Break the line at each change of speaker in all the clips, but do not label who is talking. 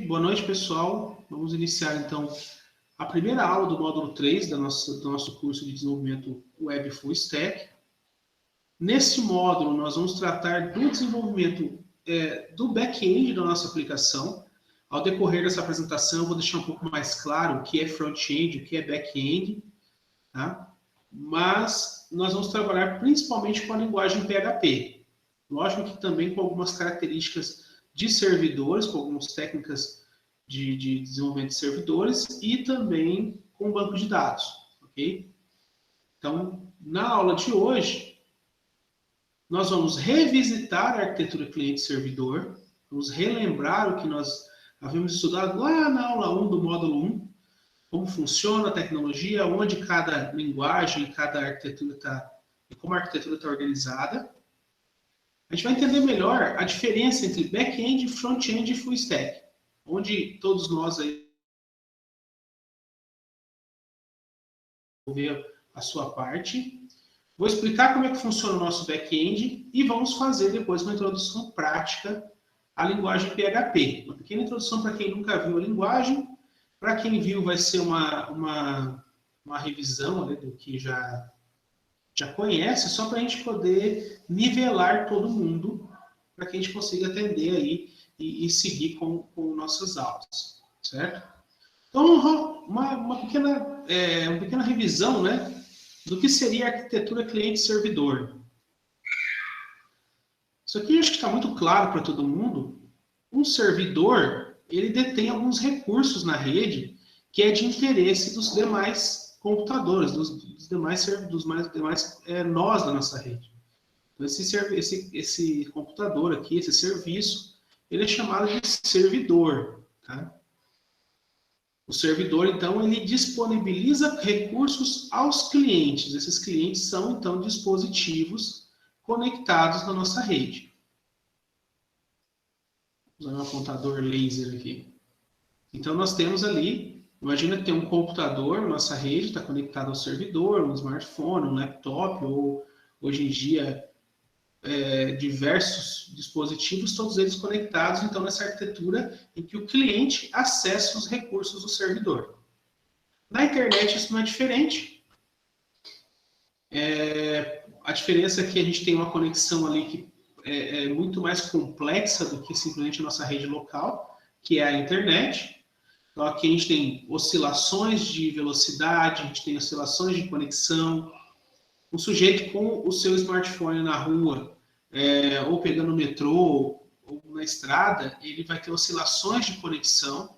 Boa noite, pessoal. Vamos iniciar, então, a primeira aula do módulo 3 do nosso curso de desenvolvimento Web Full Stack. Nesse módulo, nós vamos tratar do desenvolvimento do back-end da nossa aplicação. Ao decorrer dessa apresentação, eu vou deixar um pouco mais claro o que é front-end, o que é back-end, tá? Mas nós vamos trabalhar principalmente com a linguagem PHP. Lógico que também com algumas características de servidores, com algumas técnicas de desenvolvimento de servidores e também com banco de dados, ok? Então, na aula de hoje, nós vamos revisitar a arquitetura cliente-servidor, vamos relembrar o que nós havíamos estudado lá na aula 1 do módulo 1, como funciona a tecnologia, onde cada linguagem, cada arquitetura está, e como a arquitetura está organizada. A gente vai entender melhor a diferença entre back-end, front-end e full stack, onde todos nós aí vamos ver a sua parte. Vou explicar como é que funciona o nosso back-end e vamos fazer depois uma introdução prática à linguagem PHP. Uma pequena introdução para quem nunca viu a linguagem. Para quem viu, vai ser uma revisão do que já conhece, só para a gente poder nivelar todo mundo, para que a gente consiga atender aí e seguir com nossas aulas, certo? Então, uma pequena revisão, né, do que seria a arquitetura cliente-servidor. Isso aqui acho que está muito claro para todo mundo. Um servidor, ele detém alguns recursos na rede que é de interesse dos demais computadores, dos demais nós da nossa rede. Então, esse computador aqui, esse serviço, ele é chamado de servidor, tá? O servidor, então, ele disponibiliza recursos aos clientes. Esses clientes são, então, dispositivos conectados na nossa rede. Vou usar um apontador laser aqui. Então, nós temos ali, imagina que tem um computador na nossa rede, está conectado ao servidor, um smartphone, um laptop, ou hoje em dia diversos dispositivos, todos eles conectados, então, nessa arquitetura em que o cliente acessa os recursos do servidor. Na internet isso não é diferente. A diferença é que a gente tem uma conexão ali que é muito mais complexa do que simplesmente a nossa rede local, que é a internet. Então, aqui a gente tem oscilações de velocidade, a gente tem oscilações de conexão. Um sujeito com o seu smartphone na rua, ou pegando o metrô, ou na estrada, ele vai ter oscilações de conexão.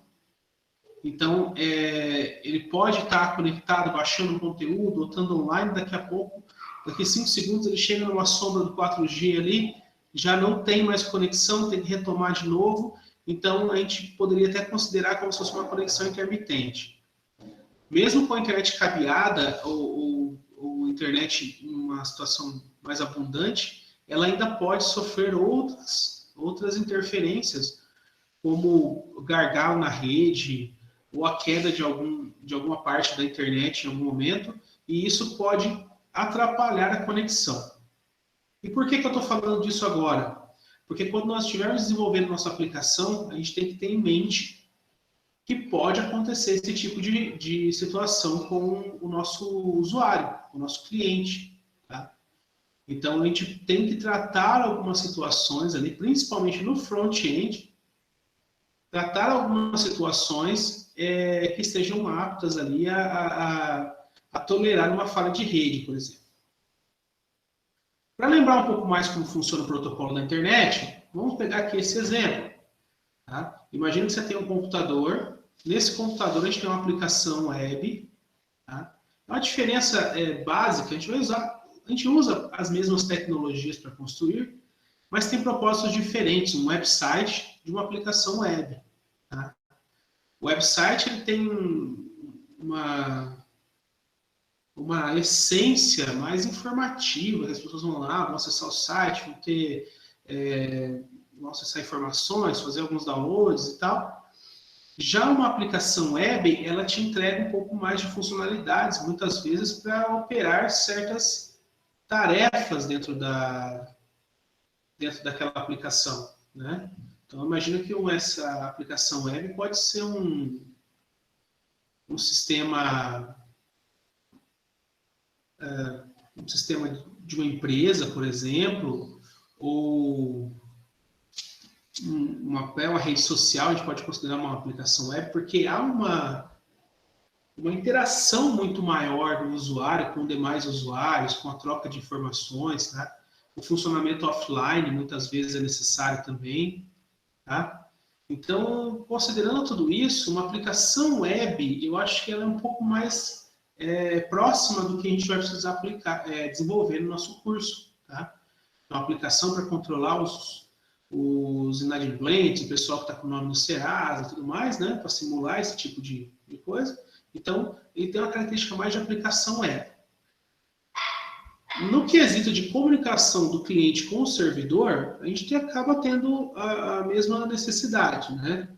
Então, ele pode estar conectado, baixando um conteúdo, ou estando online, daqui a pouco, daqui a 5 segundos, ele chega numa sombra do 4G ali, já não tem mais conexão, tem que retomar de novo. Então, a gente poderia até considerar como se fosse uma conexão intermitente. Mesmo com a internet cabeada, ou internet em uma situação mais abundante, ela ainda pode sofrer outras interferências, como gargalo na rede, ou a queda de alguma parte da internet em algum momento, e isso pode atrapalhar a conexão. E por que eu estou falando disso agora? Porque quando nós estivermos desenvolvendo nossa aplicação, a gente tem que ter em mente que pode acontecer esse tipo de situação com o nosso usuário, o nosso cliente. Tá? Então, a gente tem que tratar algumas situações ali, principalmente no front-end, tratar algumas situações que estejam aptas ali a tolerar uma falha de rede, por exemplo. Para lembrar um pouco mais como funciona o protocolo da internet, vamos pegar aqui esse exemplo. Tá? Imagina que você tem um computador. Nesse computador a gente tem uma aplicação web. Tá? A diferença básica, a gente usa as mesmas tecnologias para construir, mas tem propósitos diferentes. Um website de uma aplicação web. Tá? O website ele tem uma essência mais informativa, as pessoas vão lá, vão acessar o site, vão acessar informações, fazer alguns downloads e tal. Já uma aplicação web, ela te entrega um pouco mais de funcionalidades, muitas vezes para operar certas tarefas dentro daquela aplicação, né? Então, imagina que essa aplicação web pode ser um sistema de uma empresa, por exemplo, ou uma rede social, a gente pode considerar uma aplicação web, porque há uma interação muito maior do usuário com demais usuários, com a troca de informações, tá? O funcionamento offline muitas vezes é necessário também, tá? Então, considerando tudo isso, uma aplicação web, eu acho que ela é um pouco mais próxima do que a gente vai precisar desenvolver no nosso curso, tá? Uma aplicação para controlar os inadimplentes, o pessoal que está com o nome no Serasa e tudo mais, né? Para simular esse tipo de coisa. Então, ele tem uma característica mais de aplicação web. No quesito de comunicação do cliente com o servidor, a gente acaba tendo a mesma necessidade, né?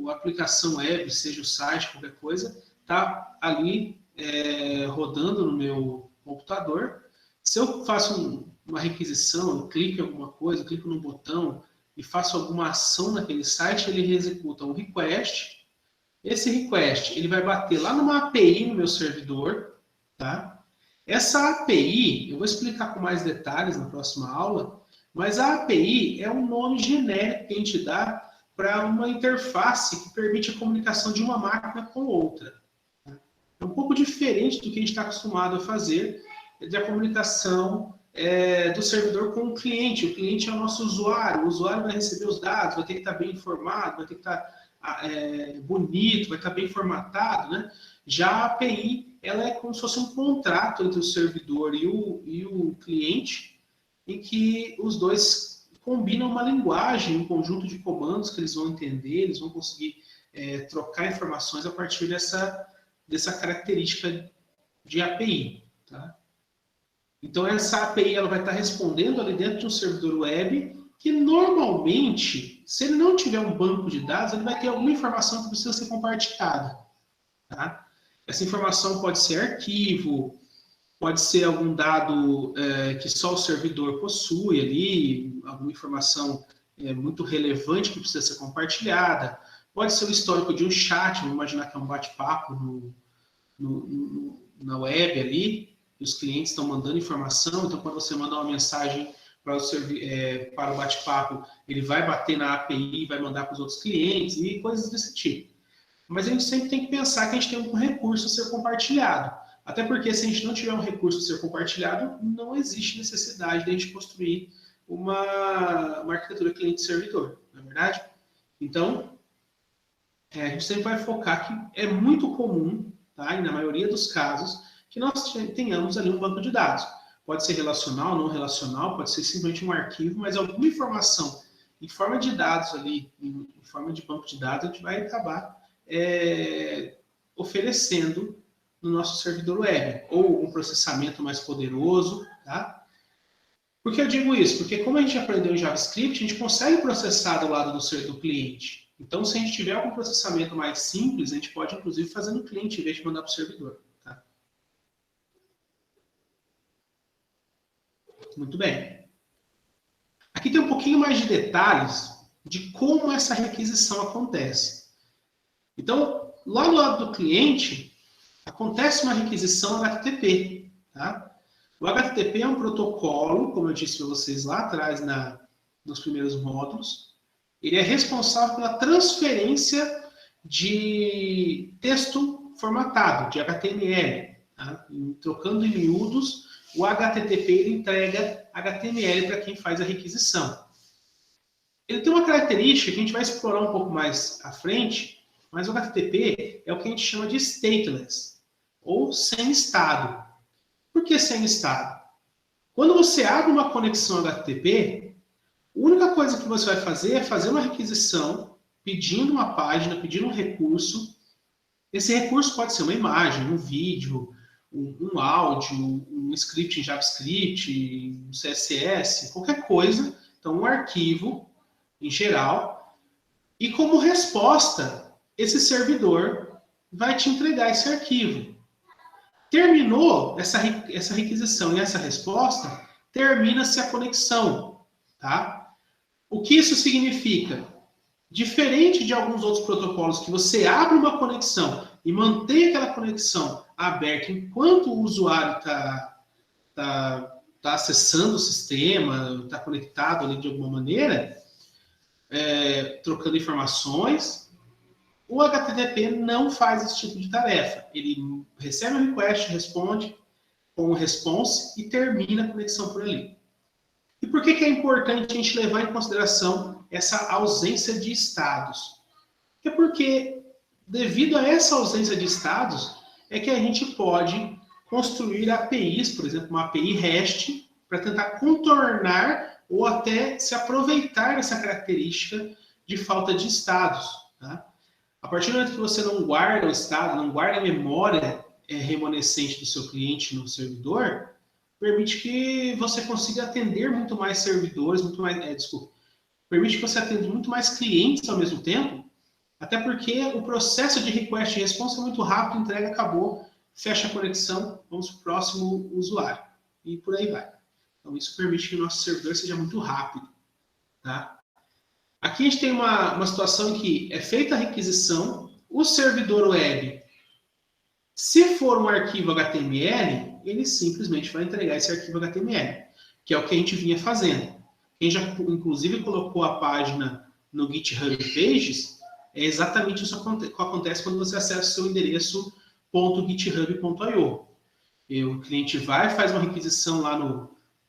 A aplicação web, seja o site, qualquer coisa, está ali rodando no meu computador. Se eu faço uma requisição, eu clico em alguma coisa, clico no botão e faço alguma ação naquele site, ele executa um request. Esse request ele vai bater lá numa API no meu servidor, tá? Essa API, eu vou explicar com mais detalhes na próxima aula, mas a API é um nome genérico que a gente dá para uma interface que permite a comunicação de uma máquina com outra. É um pouco diferente do que a gente está acostumado a fazer, da comunicação do servidor com o cliente. O cliente é o nosso usuário, o usuário vai receber os dados, vai ter que estar bem informado, vai ter que estar bonito, vai estar bem formatado, né? Já a API, ela é como se fosse um contrato entre o servidor e o cliente, em que os dois combinam uma linguagem, um conjunto de comandos que eles vão entender, eles vão conseguir trocar informações a partir dessa característica de API, tá? Então, essa API ela vai estar respondendo ali dentro de um servidor web, que normalmente, se ele não tiver um banco de dados, ele vai ter alguma informação que precisa ser compartilhada, tá? Essa informação pode ser arquivo, pode ser algum dado que só o servidor possui ali, alguma informação muito relevante que precisa ser compartilhada, pode ser o histórico de um chat, vamos imaginar que é um bate-papo na web ali, e os clientes estão mandando informação, então quando você mandar uma mensagem para o bate-papo, ele vai bater na API, vai mandar para os outros clientes e coisas desse tipo. Mas a gente sempre tem que pensar que a gente tem um recurso a ser compartilhado. Até porque se a gente não tiver um recurso a ser compartilhado, não existe necessidade de a gente construir uma arquitetura cliente-servidor, não é verdade? Então, a gente sempre vai focar que é muito comum, tá? E na maioria dos casos, que nós tenhamos ali um banco de dados. Pode ser relacional, não relacional, pode ser simplesmente um arquivo, mas alguma informação em forma de dados ali, em forma de banco de dados, a gente vai acabar oferecendo no nosso servidor web, ou um processamento mais poderoso, tá? Por que eu digo isso? Porque como a gente aprendeu em JavaScript, a gente consegue processar do lado do cliente. Então, se a gente tiver algum processamento mais simples, a gente pode, inclusive, fazer no cliente, em vez de mandar para o servidor. Tá? Muito bem. Aqui tem um pouquinho mais de detalhes de como essa requisição acontece. Então, lá do lado do cliente, acontece uma requisição HTTP. Tá? O HTTP é um protocolo, como eu disse para vocês lá atrás, nos primeiros módulos. Ele é responsável pela transferência de texto formatado, de HTML. Tá? Trocando em miúdos, o HTTP ele entrega HTML para quem faz a requisição. Ele tem uma característica que a gente vai explorar um pouco mais à frente, mas o HTTP é o que a gente chama de stateless, ou sem estado. Por que sem estado? Quando você abre uma conexão HTTP, a única coisa que você vai fazer é fazer uma requisição, pedindo uma página, pedindo um recurso. Esse recurso pode ser uma imagem, um vídeo, um áudio, um script em JavaScript, um CSS, qualquer coisa. Então, um arquivo, em geral. E como resposta, esse servidor vai te entregar esse arquivo. Terminou essa requisição e essa resposta, termina-se a conexão, tá? O que isso significa? Diferente de alguns outros protocolos que você abre uma conexão e mantém aquela conexão aberta enquanto o usuário tá acessando o sistema, está conectado ali de alguma maneira, trocando informações, o HTTP não faz esse tipo de tarefa. Ele recebe o request, responde com o response e termina a conexão por ali. E por que é importante a gente levar em consideração essa ausência de estados? É porque, devido a essa ausência de estados, é que a gente pode construir APIs, por exemplo, uma API REST, para tentar contornar ou até se aproveitar dessa característica de falta de estados. Tá? A partir do momento que você não guarda o estado, não guarda a memória remanescente do seu cliente no servidor, permite que você consiga atender muito mais servidores, permite que você atenda muito mais clientes ao mesmo tempo, até porque o processo de request e response é muito rápido, entrega, acabou, fecha a conexão, vamos para o próximo usuário. E por aí vai. Então isso permite que o nosso servidor seja muito rápido. Tá? Aqui a gente tem uma situação em que é feita a requisição, o servidor web, se for um arquivo HTML, ele simplesmente vai entregar esse arquivo HTML, que é o que a gente vinha fazendo. Quem já, inclusive, colocou a página no GitHub Pages, é exatamente isso que acontece quando você acessa o seu endereço .github.io. O cliente vai, faz uma requisição lá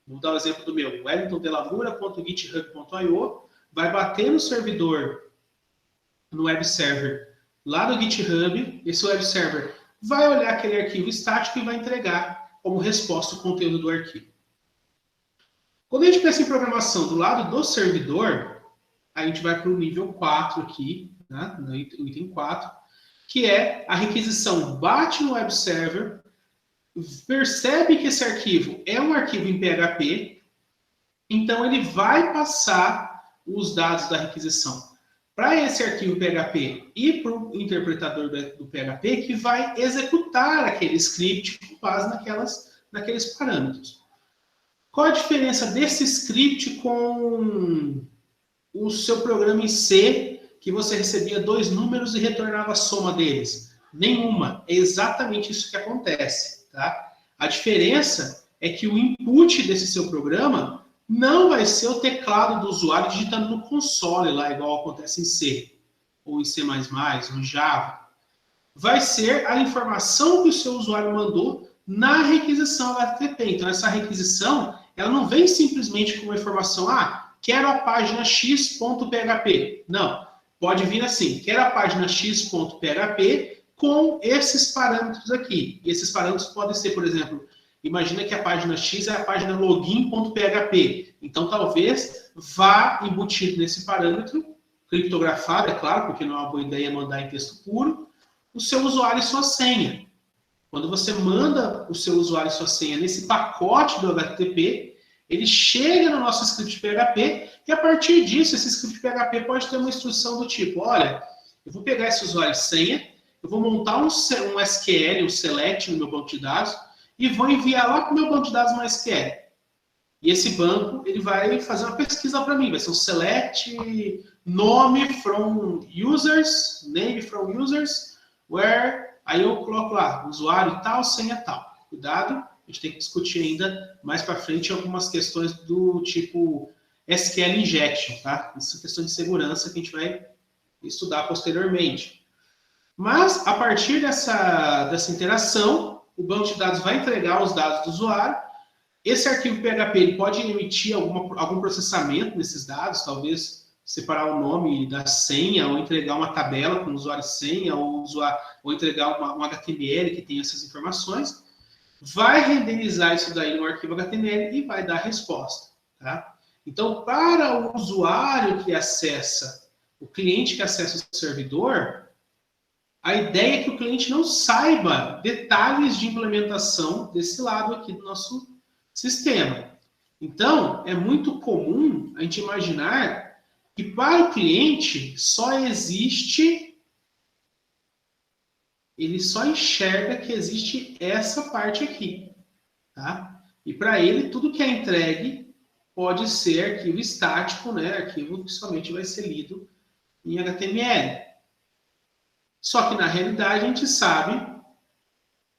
vou dar o exemplo do meu, wellingtondelamura.github.io, vai bater no servidor, no web server, lá do GitHub, esse web server vai olhar aquele arquivo estático e vai entregar como resposta o conteúdo do arquivo. Quando a gente pensa em programação do lado do servidor, a gente vai para o nível 4 aqui, né, no item 4, que é a requisição bate no web server, percebe que esse arquivo é um arquivo em PHP, então ele vai passar os dados da requisição para esse arquivo PHP e para o interpretador do PHP, que vai executar aquele script com base naqueles parâmetros. Qual a diferença desse script com o seu programa em C, que você recebia 2 números e retornava a soma deles? Nenhuma. É exatamente isso que acontece. Tá? A diferença é que o input desse seu programa não vai ser o teclado do usuário digitando no console, lá igual acontece em C, ou em C++, ou em Java. Vai ser a informação que o seu usuário mandou na requisição HTTP. Então, essa requisição, ela não vem simplesmente com uma informação, quero a página x.php. Não, pode vir assim, quero a página x.php com esses parâmetros aqui. E esses parâmetros podem ser, por exemplo, imagina que a página X é a página login.php. Então, talvez vá embutido nesse parâmetro, criptografado, é claro, porque não é uma boa ideia mandar em texto puro, o seu usuário e sua senha. Quando você manda o seu usuário e sua senha nesse pacote do HTTP, ele chega no nosso script PHP e, a partir disso, esse script PHP pode ter uma instrução do tipo, olha, eu vou pegar esse usuário e senha, eu vou montar um SQL, um select no meu banco de dados, e vou enviar lá para o meu banco de dados MySQL. E esse banco, ele vai fazer uma pesquisa para mim, vai ser um select nome from users, name from users, where, aí eu coloco lá, usuário tal, senha tal. Cuidado, a gente tem que discutir ainda mais para frente algumas questões do tipo SQL injection, tá? Isso é questão de segurança que a gente vai estudar posteriormente. Mas, a partir dessa interação, o banco de dados vai entregar os dados do usuário. Esse arquivo PHP ele pode emitir algum processamento nesses dados, talvez separar o nome da senha, ou entregar uma tabela com o usuário e senha, ou entregar um HTML que tem essas informações. Vai renderizar isso daí no arquivo HTML e vai dar a resposta. Tá? Então, para o usuário que acessa, o cliente que acessa o servidor, a ideia é que o cliente não saiba detalhes de implementação desse lado aqui do nosso sistema. Então, é muito comum a gente imaginar que para o cliente ele só enxerga que existe essa parte aqui. Tá? E para ele, tudo que é entregue pode ser arquivo estático, né? Arquivo que somente vai ser lido em HTML. Só que na realidade a gente sabe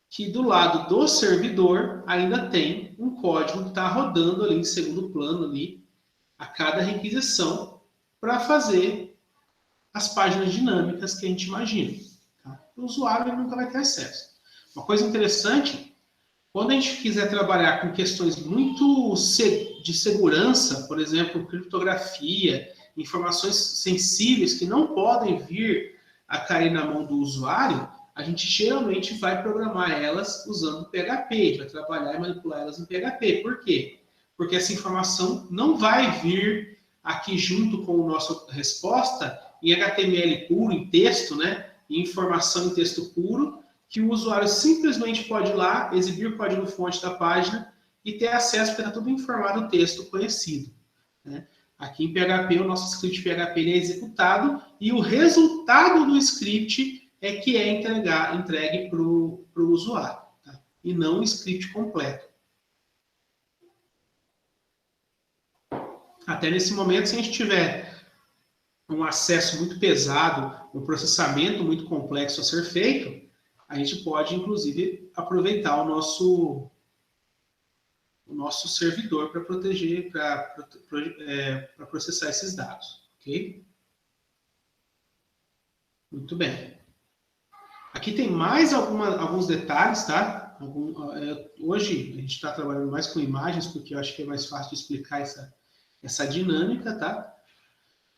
que do lado do servidor ainda tem um código que está rodando ali em segundo plano ali a cada requisição para fazer as páginas dinâmicas que a gente imagina. Tá? O usuário nunca vai ter acesso. Uma coisa interessante, quando a gente quiser trabalhar com questões muito de segurança, por exemplo, criptografia, informações sensíveis que não podem vir a cair na mão do usuário, a gente geralmente vai programar elas usando PHP, vai trabalhar e manipular elas em PHP. Por quê? Porque essa informação não vai vir aqui junto com a nossa resposta em HTML puro, em texto, né? Em informação em texto puro, que o usuário simplesmente pode ir lá, exibir o código-fonte da página e ter acesso, porque está tudo em formato texto conhecido. Né? Aqui em PHP, o nosso script PHP ele é executado e o resultado do script é que é entregue para o usuário, tá? E não o script completo. Até nesse momento, se a gente tiver um acesso muito pesado, um processamento muito complexo a ser feito, a gente pode, inclusive, aproveitar o nosso servidor para proteger, para processar esses dados, ok? Muito bem. Aqui tem mais alguns detalhes, tá? Hoje a gente está trabalhando mais com imagens, porque eu acho que é mais fácil de explicar essa dinâmica, tá?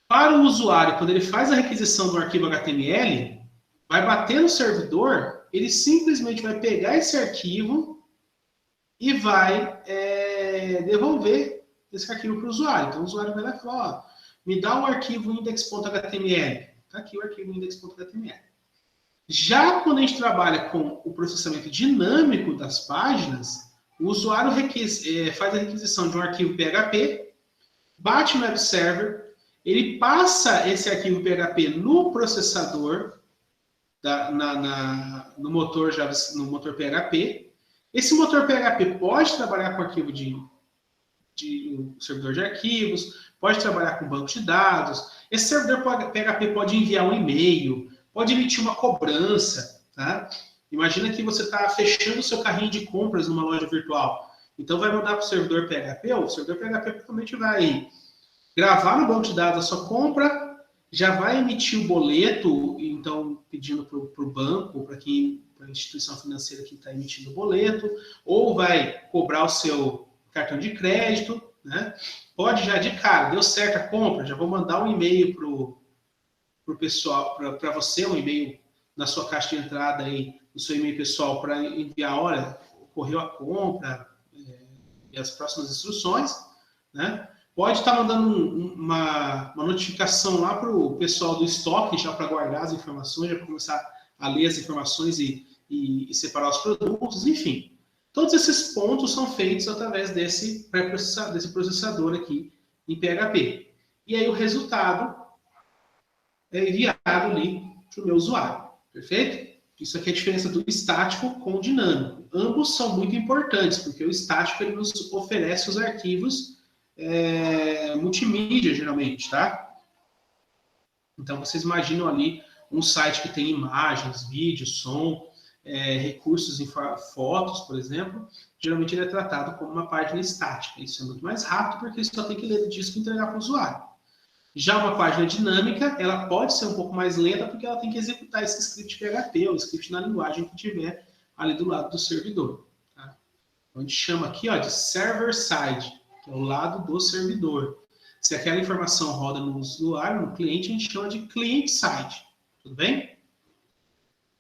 Para o usuário, quando ele faz a requisição do arquivo HTML, vai bater no servidor, ele simplesmente vai pegar esse arquivo e vai devolver esse arquivo para o usuário. Então, o usuário vai lá e fala, ó, me dá o arquivo index.html. Está aqui o arquivo index.html. Já quando a gente trabalha com o processamento dinâmico das páginas, o usuário faz a requisição de um arquivo PHP, bate no web server, ele passa esse arquivo PHP no processador, no motor PHP. Esse motor PHP pode trabalhar com arquivo de servidor de arquivos, pode trabalhar com banco de dados. Esse servidor PHP pode enviar um e-mail, pode emitir uma cobrança. Tá? Imagina que você está fechando o seu carrinho de compras numa loja virtual. Então, vai mandar para o servidor PHP, o servidor PHP provavelmente vai gravar no banco de dados a sua compra, já vai emitir o boleto, então, pedindo para o banco, para a instituição financeira que está emitindo o boleto, ou vai cobrar o seu cartão de crédito, né? Pode já de cara, deu certo a compra, já vou mandar um e-mail para o pessoal, para você, um e-mail na sua caixa de entrada aí, no seu e-mail pessoal, para enviar, olha, ocorreu a compra, e as próximas instruções, né? Pode estar mandando uma notificação lá para o pessoal do estoque, já para guardar as informações, já para começar a ler as informações e separar os produtos, enfim. Todos esses pontos são feitos através desse processador aqui em PHP. E aí o resultado é enviado ali para o meu usuário. Perfeito? Isso aqui é a diferença do estático com o dinâmico. Ambos são muito importantes, porque o estático ele nos oferece os arquivos multimídia, geralmente, tá? Então, vocês imaginam ali um site que tem imagens, vídeos, som, recursos em fotos, por exemplo, geralmente ele é tratado como uma página estática. Isso é muito mais rápido, porque você só tem que ler o disco e entregar para o usuário. Já uma página dinâmica, ela pode ser um pouco mais lenta, porque ela tem que executar esse script PHP, ou script na linguagem que tiver ali do lado do servidor. Tá? Então, a gente chama aqui de server-side, que é o lado do servidor. Se aquela informação roda no usuário, no cliente, a gente chama de client-side. Tudo bem?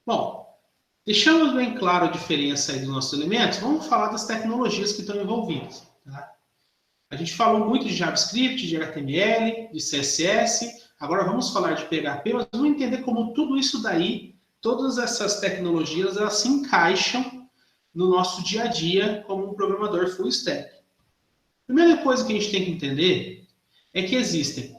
Bom, deixamos bem claro a diferença aí dos nossos elementos, vamos falar das tecnologias que estão envolvidas. Tá? A gente falou muito de JavaScript, de HTML, de CSS, agora vamos falar de PHP, mas vamos entender como tudo isso daí, todas essas tecnologias, elas se encaixam no nosso dia a dia como um programador full stack. A primeira coisa que a gente tem que entender é que existem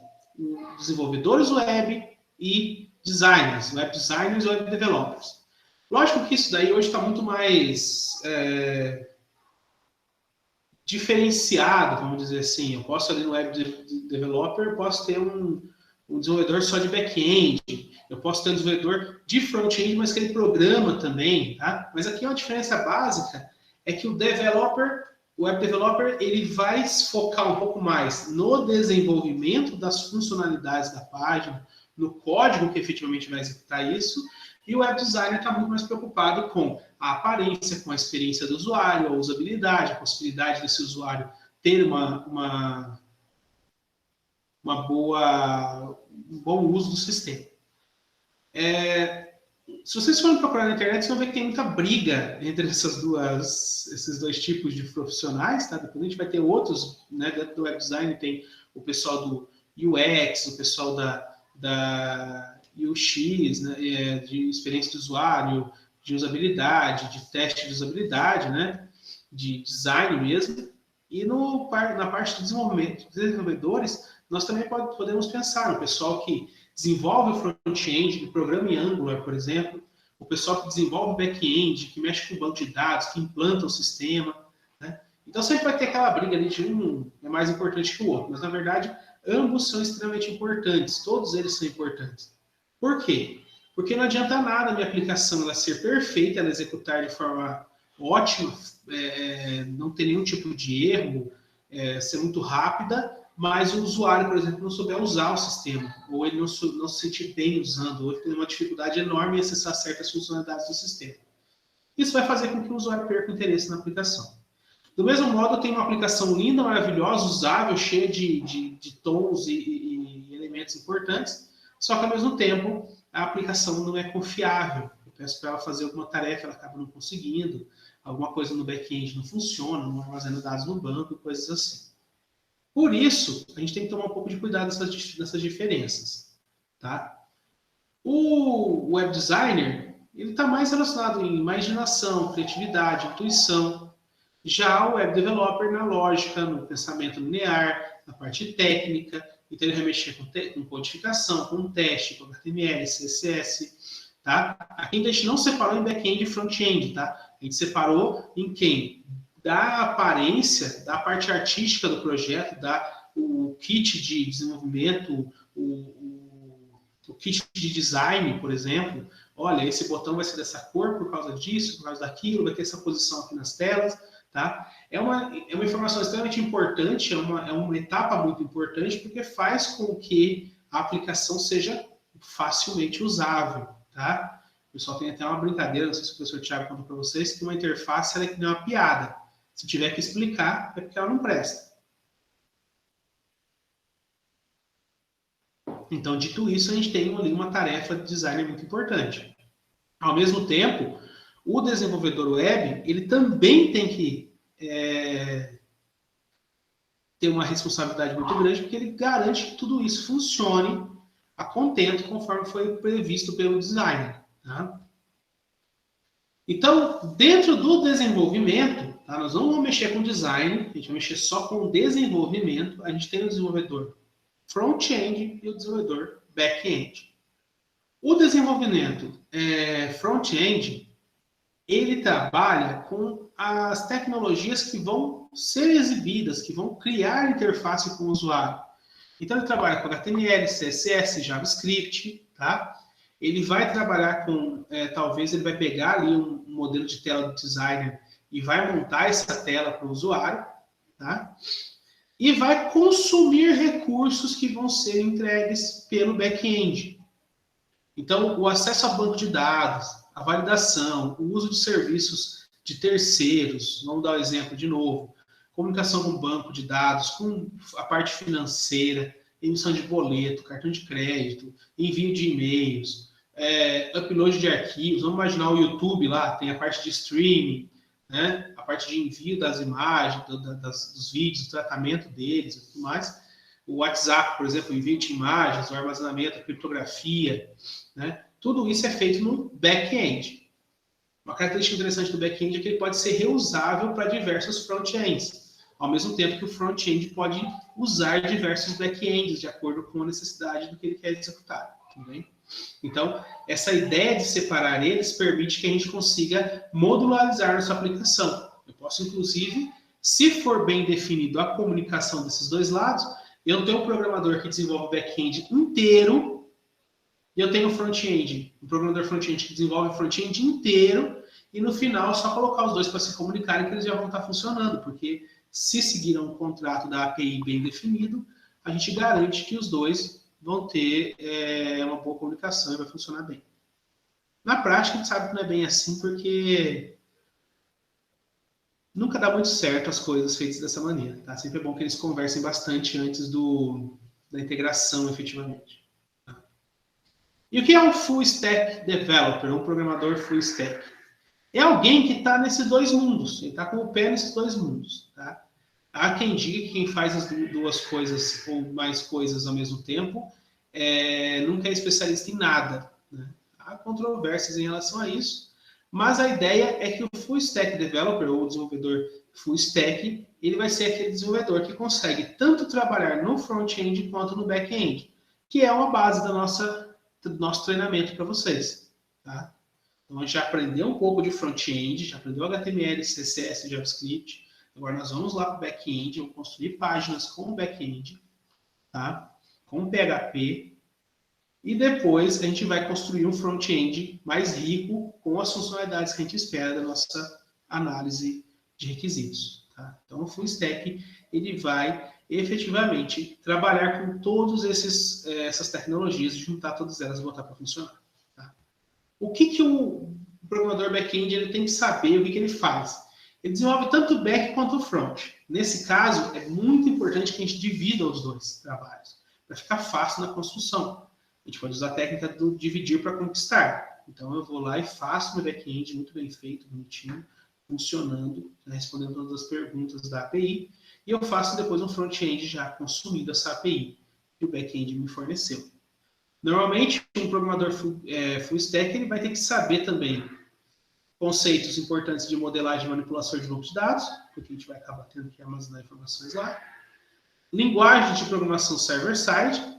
desenvolvedores web e designers, web designers e web developers. Lógico que isso daí hoje está muito mais diferenciado, vamos dizer assim. Eu posso ali no Web Developer, eu posso ter um desenvolvedor só de back-end, eu posso ter um desenvolvedor de front-end, mas que ele programa também, tá? Mas aqui uma diferença básica é que o Web Developer, ele vai se focar um pouco mais no desenvolvimento das funcionalidades da página, no código que efetivamente vai executar isso, e o Web Designer está muito mais preocupado com a aparência, com a experiência do usuário, a usabilidade, a possibilidade desse usuário ter um bom uso do sistema. Se vocês forem procurar na internet, vocês vão ver que tem muita briga entre esses dois tipos de profissionais, tá? Depois a gente vai ter outros, né? Dentro do web design tem o pessoal do UX, o pessoal da UX, né? De experiência do usuário, de usabilidade, de teste de usabilidade, né? De design mesmo. E na parte de desenvolvimento, dos desenvolvedores, nós também podemos pensar no pessoal que desenvolve o front-end, que programa em Angular, por exemplo, o pessoal que desenvolve o back-end, que mexe com o banco de dados, que implanta o sistema, né? Então sempre vai ter aquela briga ali de um é mais importante que o outro, mas na verdade ambos são extremamente importantes, todos eles são importantes. Por quê? Porque não adianta nada a minha aplicação ela ser perfeita, ela executar de forma ótima, não ter nenhum tipo de erro, ser muito rápida, mas o usuário, por exemplo, não souber usar o sistema, ou ele não se sentir bem usando, ou ele tem uma dificuldade enorme em acessar certas funcionalidades do sistema. Isso vai fazer com que o usuário perca o interesse na aplicação. Do mesmo modo, tem uma aplicação linda, maravilhosa, usável, cheia de tons e elementos importantes, só que, ao mesmo tempo, a aplicação não é confiável. Eu peço para ela fazer alguma tarefa, ela acaba não conseguindo, alguma coisa no back-end não funciona, não armazena dados no banco, coisas assim. Por isso, a gente tem que tomar um pouco de cuidado dessas diferenças, tá? O web designer, ele está mais relacionado em imaginação, criatividade, intuição. Já o web developer na lógica, no pensamento linear, na parte técnica. Então, ele vai mexer com codificação, com teste, com HTML, CSS, tá? Aqui a gente não separou em back-end e front-end, tá? A gente separou em quem? Da aparência, da parte artística do projeto, o kit de desenvolvimento, o kit de design, por exemplo. Olha, esse botão vai ser dessa cor por causa disso, por causa daquilo, vai ter essa posição aqui nas telas, tá? É uma informação extremamente importante, é uma etapa muito importante, porque faz com que a aplicação seja facilmente usável, tá? O pessoal tem até uma brincadeira, não sei se o professor Thiago contou para vocês, que uma interface ela é que nem uma piada. Se tiver que explicar, é porque ela não presta. Então, dito isso, a gente tem ali uma tarefa de design muito importante. Ao mesmo tempo, o desenvolvedor web, ele também tem que ter uma responsabilidade muito grande, porque ele garante que tudo isso funcione a contento, conforme foi previsto pelo designer. Tá? Então, dentro do desenvolvimento, tá? Nós não vamos mexer com design, a gente vai mexer só com desenvolvimento. A gente tem o desenvolvedor front-end e o desenvolvedor back-end. O desenvolvimento front-end, ele trabalha com as tecnologias que vão ser exibidas, que vão criar interface com o usuário. Então, ele trabalha com HTML, CSS, JavaScript, tá? Ele vai trabalhar com, talvez ele vai pegar ali um modelo de tela do designer e vai montar essa tela para o usuário, tá? E vai consumir recursos que vão ser entregues pelo back-end. Então, o acesso a banco de dados, a validação, o uso de serviços de terceiros, vamos dar o exemplo de novo, comunicação com banco de dados, com a parte financeira, emissão de boleto, cartão de crédito, envio de e-mails, upload de arquivos. Vamos imaginar o YouTube lá, tem a parte de streaming, né? A parte de envio das imagens, dos vídeos, o tratamento deles e tudo mais. O WhatsApp, por exemplo, o envio de imagens, o armazenamento, a criptografia, né? Tudo isso é feito no back-end. Uma característica interessante do back-end é que ele pode ser reusável para diversos front-ends, ao mesmo tempo que o front-end pode usar diversos back-ends de acordo com a necessidade do que ele quer executar. Entendeu? Então, essa ideia de separar eles permite que a gente consiga modularizar nossa aplicação. Eu posso, inclusive, Se for bem definido a comunicação desses dois lados, eu tenho um programador que desenvolve o back-end inteiro e eu tenho o front-end, um programador front-end que desenvolve o front-end inteiro e no final só colocar os dois para se comunicarem que eles já vão estar funcionando, porque se seguiram um contrato da API bem definido, a gente garante que os dois vão ter uma boa comunicação e vai funcionar bem. Na prática, a gente sabe que não é bem assim, porque nunca dá muito certo as coisas feitas dessa maneira. Tá? Sempre é bom que eles conversem bastante antes da integração, efetivamente. Tá? E o que é um Full Stack Developer, um programador Full Stack? É alguém que está nesses dois mundos, ele está com o pé nesses dois mundos. Tá? Há quem diga que quem faz as duas coisas ou mais coisas ao mesmo tempo nunca é especialista em nada. Né? Há controvérsias em relação a isso, mas a ideia é que o Full Stack Developer, ou desenvolvedor Full Stack, ele vai ser aquele desenvolvedor que consegue tanto trabalhar no front-end quanto no back-end, que é uma base do nosso treinamento para vocês. Tá? Então, a gente já aprendeu um pouco de front-end, já aprendeu HTML, CSS, JavaScript. Agora nós vamos lá para o back-end, vamos construir páginas com o back-end, tá? Com PHP, e depois a gente vai construir um front-end mais rico com as funcionalidades que a gente espera da nossa análise de requisitos. Tá? Então, o Full Stack ele vai efetivamente trabalhar com todas essas tecnologias, juntar todas elas e botar para funcionar. Tá? O que o programador back-end ele tem que saber, o que ele faz? Ele desenvolve tanto o back quanto o front. Nesse caso, é muito importante que a gente divida os dois trabalhos, para ficar fácil na construção. A gente pode usar a técnica do dividir para conquistar. Então, eu vou lá e faço meu back-end muito bem feito, bonitinho, funcionando, respondendo todas as perguntas da API, e eu faço depois um front-end já consumindo essa API que o back-end me forneceu. Normalmente, um programador full stack ele vai ter que saber também conceitos importantes de modelagem e manipulação de bancos de dados, porque a gente vai acabar tendo que armazenar informações lá. Linguagem de programação server-side,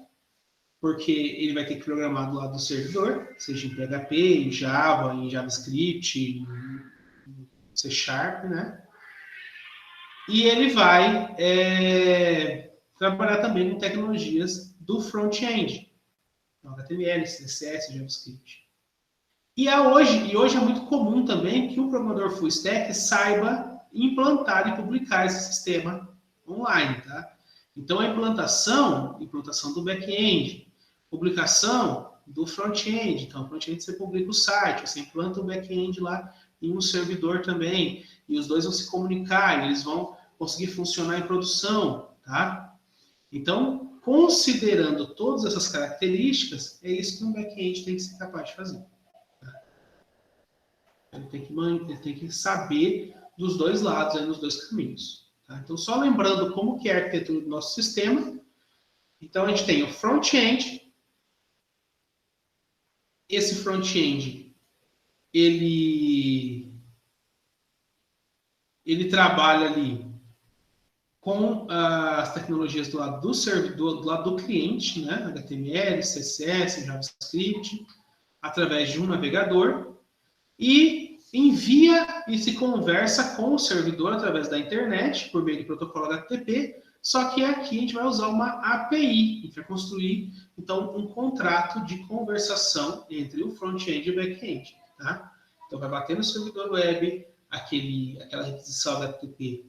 porque ele vai ter que programar do lado do servidor, seja em PHP, em Java, em JavaScript, em C Sharp, né? E ele vai trabalhar também com tecnologias do front-end, HTML, CSS, JavaScript. E hoje é muito comum também que um programador full stack saiba implantar e publicar esse sistema online, tá? Então, a implantação do back-end, publicação do front-end. Então, o front-end você publica o site, você implanta o back-end lá em um servidor também, e os dois vão se comunicar, eles vão conseguir funcionar em produção, tá? Então, considerando todas essas características, é isso que um back-end tem que ser capaz de fazer. Ele tem que saber dos dois lados, aí, nos dois caminhos. Tá? Então, só lembrando como que é a arquitetura do nosso sistema. Então, a gente tem o front-end. Esse front-end, ele trabalha ali com as tecnologias do lado do servidor, do lado do cliente, né? HTML, CSS, JavaScript, através de um navegador. E envia e se conversa com o servidor através da internet, por meio do protocolo HTTP, só que aqui a gente vai usar uma API, a gente vai construir, então, um contrato de conversação entre o front-end e o back-end. Tá? Então, vai bater no servidor web aquela requisição HTTP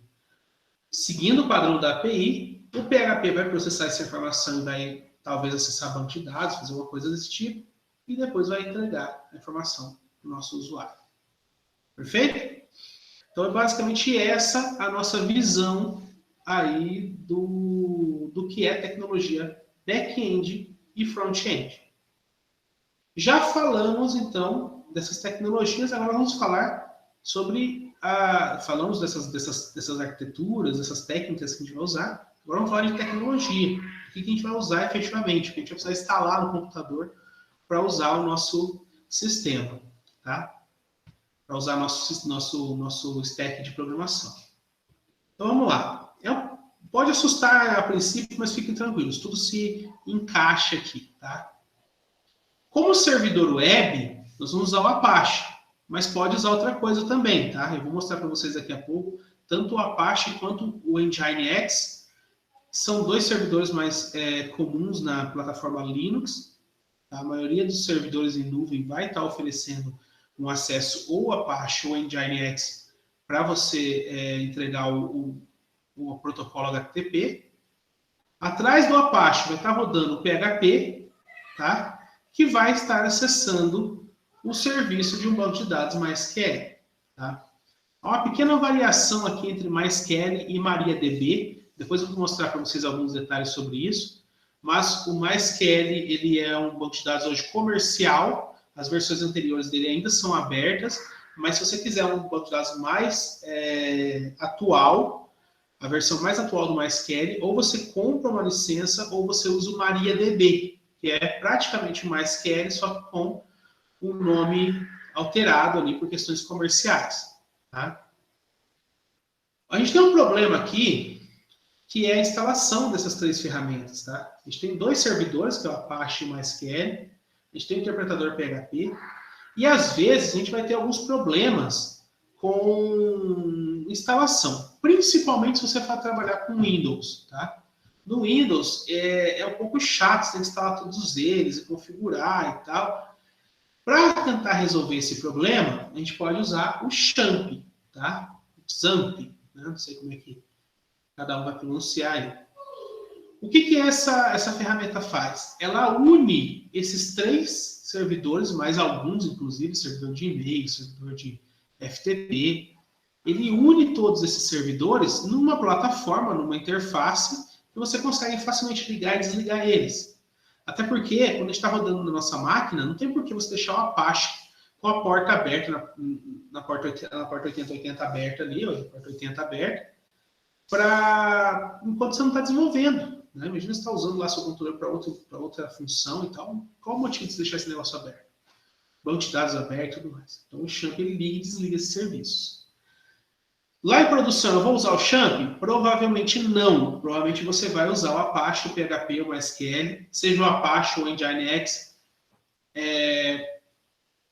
seguindo o padrão da API, o PHP vai processar essa informação e vai, talvez, acessar banco de dados, fazer uma coisa desse tipo, e depois vai entregar a informação para o nosso usuário. Perfeito? Então, é basicamente essa a nossa visão aí do que é tecnologia back-end e front-end. Já falamos, então, dessas tecnologias, agora vamos falar sobre falamos dessas arquiteturas, dessas técnicas que a gente vai usar, agora vamos falar de tecnologia. O que a gente vai usar efetivamente, o que a gente vai precisar instalar no computador para usar o nosso sistema, tá? Para usar nosso stack de programação. Então, vamos lá. Pode assustar a princípio, mas fiquem tranquilos, tudo se encaixa aqui, tá? Como servidor web, nós vamos usar o Apache, mas pode usar outra coisa também, tá? Eu vou mostrar para vocês daqui a pouco Tanto o Apache quanto o Nginx são dois servidores mais comuns na plataforma Linux. A maioria dos servidores em nuvem vai estar oferecendo um acesso ou Apache ou Nginx para você entregar o protocolo HTTP. Atrás do Apache vai estar rodando o PHP, tá? Que vai estar acessando o serviço de um banco de dados MySQL. Tá? Há uma pequena variação aqui entre MySQL e MariaDB. Depois eu vou mostrar para vocês alguns detalhes sobre isso. Mas o MySQL ele é um banco de dados hoje comercial. As versões anteriores dele ainda são abertas. Mas se você quiser um banco de dados mais atual, a versão mais atual do MySQL, ou você compra uma licença ou você usa o MariaDB, que é praticamente o MySQL, só que com um nome alterado ali por questões comerciais. Tá? A gente tem um problema aqui, que é a instalação dessas três ferramentas. Tá? A gente tem dois servidores, que é o Apache e o MySQL, a gente tem o interpretador PHP, e às vezes a gente vai ter alguns problemas com instalação, principalmente se você for trabalhar com Windows. Tá? No Windows é um pouco chato, você tem que instalar todos eles e configurar e tal. Para tentar resolver esse problema, a gente pode usar o XAMPP, tá? XAMPP, né? Não sei como é que cada um vai pronunciar aí. O que essa ferramenta faz? Ela une esses três servidores, mais alguns, inclusive, servidor de e-mail, servidor de FTP. Ele une todos esses servidores numa plataforma, numa interface, que você consegue facilmente ligar e desligar eles. Até porque, quando a gente está rodando na nossa máquina, não tem por que você deixar o Apache com a porta aberta, na porta 8080 aberta ali, ou a porta 80 aberta, enquanto você não está desenvolvendo. Né? Imagina você está usando lá seu computador para outra função e tal. Qual o motivo de você deixar esse negócio aberto? Banco de dados aberto e tudo mais. Então o XAMPP ele liga e desliga esses serviços. Lá em produção, eu vou usar o XAMPP? Provavelmente não. Provavelmente você vai usar o Apache, o PHP, o MySQL, seja o Apache ou o Nginx,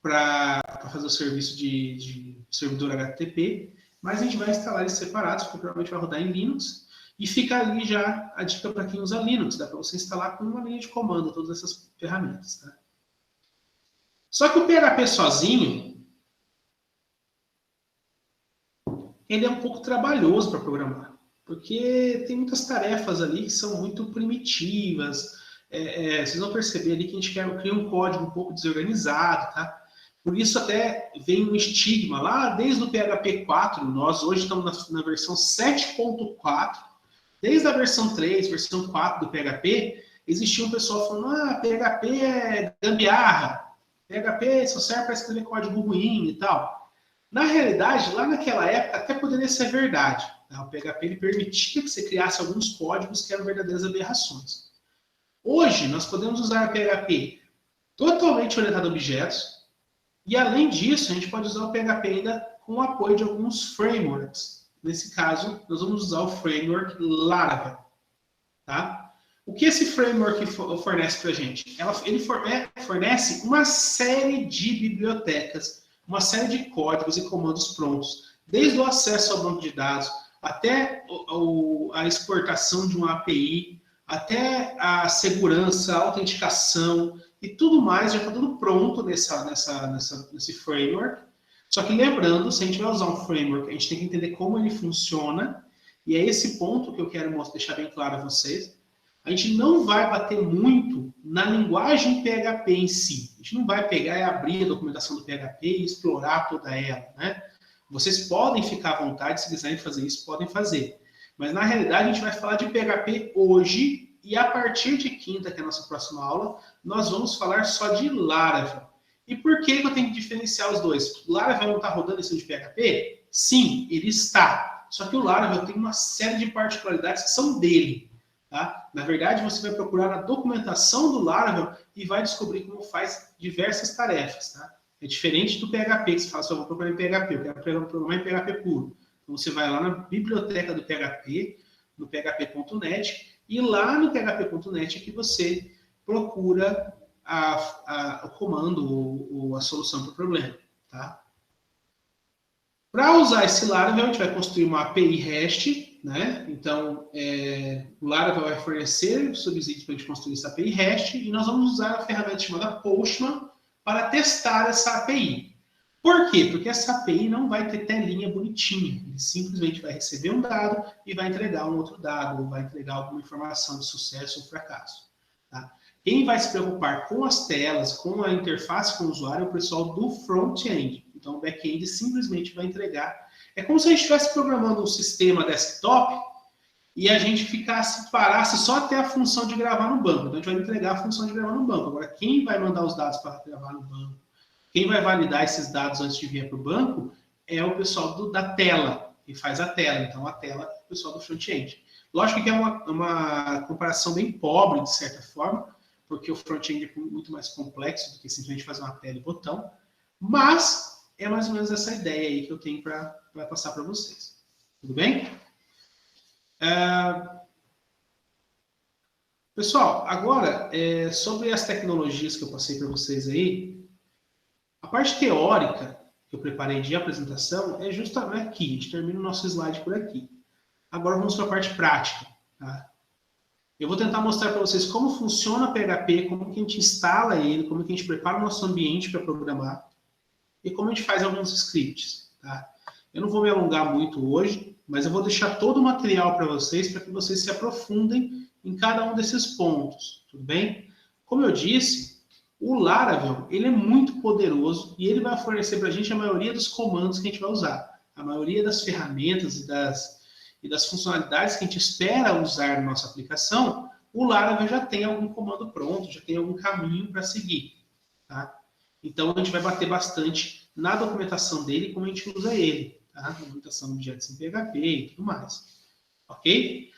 para fazer o serviço de servidor HTTP, mas a gente vai instalar eles separados, porque provavelmente vai rodar em Linux, e fica ali já a dica para quem usa Linux, dá para você instalar com uma linha de comando todas essas ferramentas. Tá? Só que o PHP sozinho, ele é um pouco trabalhoso para programar, porque tem muitas tarefas ali que são muito primitivas. Vocês vão perceber ali que a gente cria um código um pouco desorganizado, tá? Por isso até vem um estigma lá desde o PHP 4, nós hoje estamos na versão 7.4, desde a versão 3, versão 4 do PHP, existia um pessoal falando, PHP é gambiarra, PHP só serve para escrever código ruim e tal. Na realidade, lá naquela época, até poderia ser verdade. Tá? O PHP ele permitia que você criasse alguns códigos que eram verdadeiras aberrações. Hoje, nós podemos usar o PHP totalmente orientado a objetos, e além disso, a gente pode usar o PHP ainda com o apoio de alguns frameworks. Nesse caso, nós vamos usar o framework Laravel. Tá? O que esse framework fornece para a gente? Ele fornece uma série de bibliotecas, uma série de códigos e comandos prontos, desde o acesso ao banco de dados, até a exportação de uma API, até a segurança, a autenticação e tudo mais, já está tudo pronto nesse framework. Só que lembrando, se a gente vai usar um framework, a gente tem que entender como ele funciona, e é esse ponto que eu quero deixar bem claro a vocês. A gente não vai bater muito na linguagem PHP em si. A gente não vai pegar e abrir a documentação do PHP e explorar toda ela, né? Vocês podem ficar à vontade, se quiserem fazer isso, podem fazer. Mas, na realidade, a gente vai falar de PHP hoje, e a partir de quinta, que é a nossa próxima aula, nós vamos falar só de Laravel. E por que eu tenho que diferenciar os dois? O Laravel não está rodando em cima de PHP? Sim, ele está. Só que o Laravel tem uma série de particularidades que são dele. Tá? Na verdade, você vai procurar na documentação do Laravel e vai descobrir como faz diversas tarefas. Tá? É diferente do PHP, que você fala, só vou procurar em PHP, eu quero programar em PHP puro. Então, você vai lá na biblioteca do PHP, no php.net, e lá no php.net é que você procura o comando ou a solução para o problema. Tá? Para usar esse Laravel, a gente vai construir uma API REST, né? Então, o Laravel vai fornecer subsídios para a gente construir essa API REST e nós vamos usar a ferramenta chamada Postman para testar essa API. Por quê? Porque essa API não vai ter telinha bonitinha. Ele simplesmente vai receber um dado e vai entregar um outro dado, ou vai entregar alguma informação de sucesso ou fracasso. Tá? Quem vai se preocupar com as telas, com a interface com o usuário, é o pessoal do front-end. Então, o back-end simplesmente vai entregar. É como se a gente estivesse programando um sistema desktop e a gente parasse só até a função de gravar no banco. Então, a gente vai entregar a função de gravar no banco. Agora, quem vai mandar os dados para gravar no banco, quem vai validar esses dados antes de vir para o banco, é o pessoal da tela, que faz a tela. Então, a tela é o pessoal do front-end. Lógico que é uma comparação bem pobre, de certa forma, porque o front-end é muito mais complexo do que simplesmente fazer uma tela e botão, mas é mais ou menos essa ideia aí que eu tenho para passar para vocês. Tudo bem? Pessoal, agora, sobre as tecnologias que eu passei para vocês aí, a parte teórica que eu preparei de apresentação é justamente aqui. A gente termina o nosso slide por aqui. Agora vamos para a parte prática. Tá? Eu vou tentar mostrar para vocês como funciona o PHP, como que a gente instala ele, como que a gente prepara o nosso ambiente para programar e como a gente faz alguns scripts. Tá? Eu não vou me alongar muito hoje, mas eu vou deixar todo o material para vocês para que vocês se aprofundem em cada um desses pontos. Tudo bem? Como eu disse, o Laravel ele é muito poderoso e ele vai fornecer para a gente a maioria dos comandos que a gente vai usar. A maioria das ferramentas e das funcionalidades que a gente espera usar na nossa aplicação, o Laravel já tem algum comando pronto, já tem algum caminho para seguir. Tá? Então, a gente vai bater bastante na documentação dele, como a gente usa ele. Tá? Documentação de objetos em PHP e tudo mais. Ok?